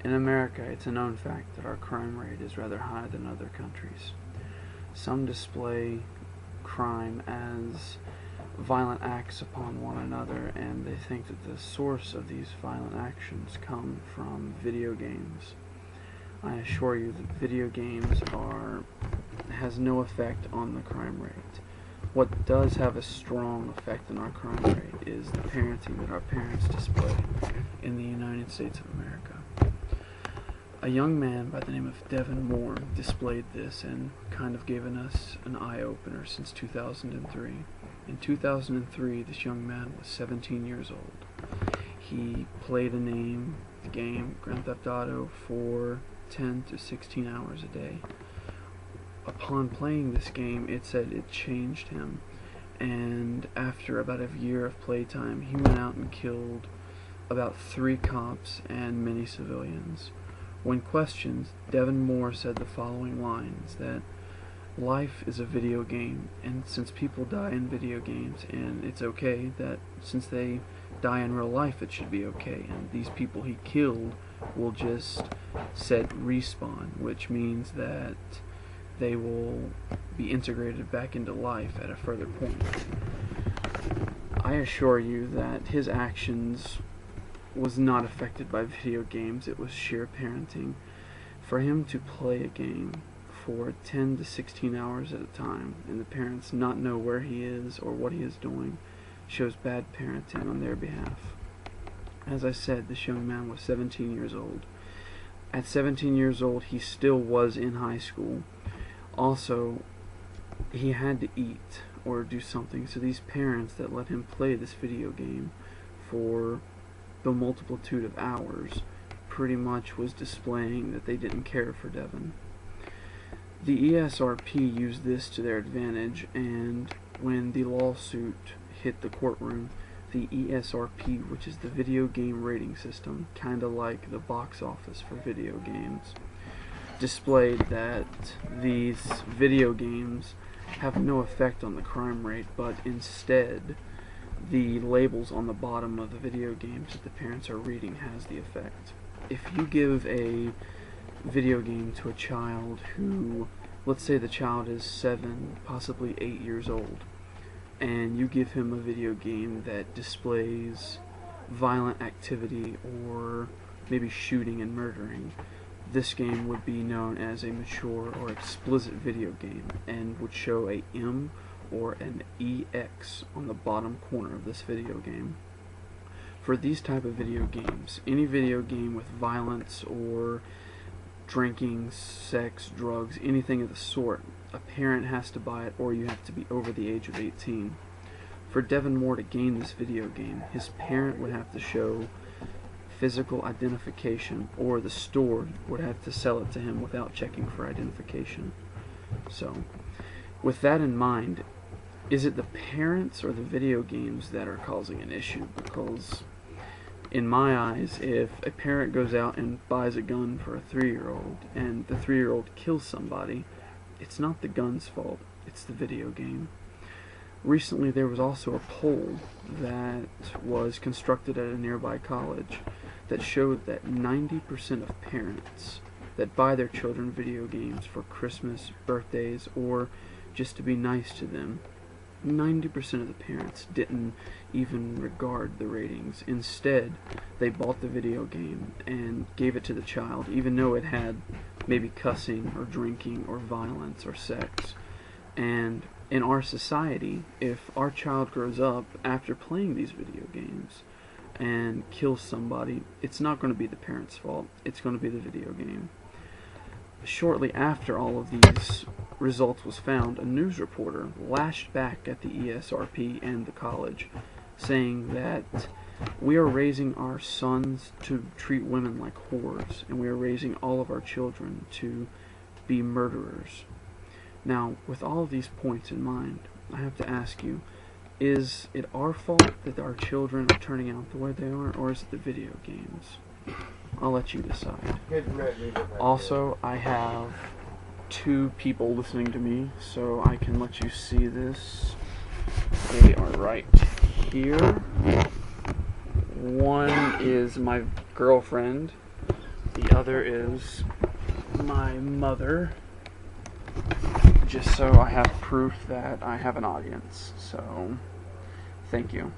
In America, it's a known fact that our crime rate is rather high than other countries. Some display crime as violent acts upon one another, and they think that the source of these violent actions come from video games. I assure you that video games has no effect on the crime rate. What does have a strong effect on our crime rate is the parenting that our parents display in the United States of America. A young man by the name of Devin Moore displayed this and kind of given us an eye-opener since 2003. In 2003, this young man was 17 years old. He played the game, Grand Theft Auto, for 10 to 16 hours a day. Upon playing this game, it said it changed him, and after about a year of playtime, he went out and killed about 3 cops and many civilians. When questioned, Devin Moore said the following lines, that life is a video game, and since people die in video games, and it's okay that since they die in real life, it should be okay, and these people he killed will just set respawn, which means that they will be integrated back into life at a further point. I assure you that his actions was not affected by video games. It was sheer parenting. For him to play a game for 10 to 16 hours at a time and the parents not know where he is or what he is doing shows bad parenting on their behalf. As I said, this young man was 17 years old. At 17 years old, he still was in high school. Also, he had to eat or do something, so these parents that let him play this video game for the multitude of hours pretty much was displaying that they didn't care for Devin. The ESRP used this to their advantage, and when the lawsuit hit the courtroom, the ESRP, which is the video game rating system, kinda like the box office for video games, displayed that these video games have no effect on the crime rate, but instead the labels on the bottom of the video games that the parents are reading has the effect. If you give a video game to a child who, let's say the child is 7, possibly 8 years old, and you give him a video game that displays violent activity or maybe shooting and murdering, this game would be known as a mature or explicit video game and would show a M or an EX on the bottom corner of this video game. For these type of video games, any video game with violence or drinking, sex, drugs, anything of the sort, a parent has to buy it or you have to be over the age of 18. For Devin Moore to gain this video game, his parent would have to show physical identification, or the store would have to sell it to him without checking for identification. So, with that in mind, is it the parents or the video games that are causing an issue? Because in my eyes, if a parent goes out and buys a gun for a 3-year-old and the 3-year-old kills somebody, it's not the gun's fault, it's the video game. Recently there was also a poll that was constructed at a nearby college that showed that 90% of parents that buy their children video games for Christmas, birthdays, or just to be nice to them, 90% of the parents didn't even regard the ratings. Instead, they bought the video game and gave it to the child, even though it had maybe cussing or drinking or violence or sex. And in our society, if our child grows up after playing these video games and kills somebody, it's not going to be the parent's fault, it's going to be the video game. Shortly after all of these results was found, a news reporter lashed back at the ESRP and the college, saying that we are raising our sons to treat women like whores, and we are raising all of our children to be murderers. Now, with all of these points in mind, I have to ask you, is it our fault that our children are turning out the way they are, or is it the video games? I'll let you decide. Also, I have 2 people listening to me, so I can let you see this. They are right here. One is my girlfriend. The the other is my mother, just so I have proof that I have an audience. So, thank you.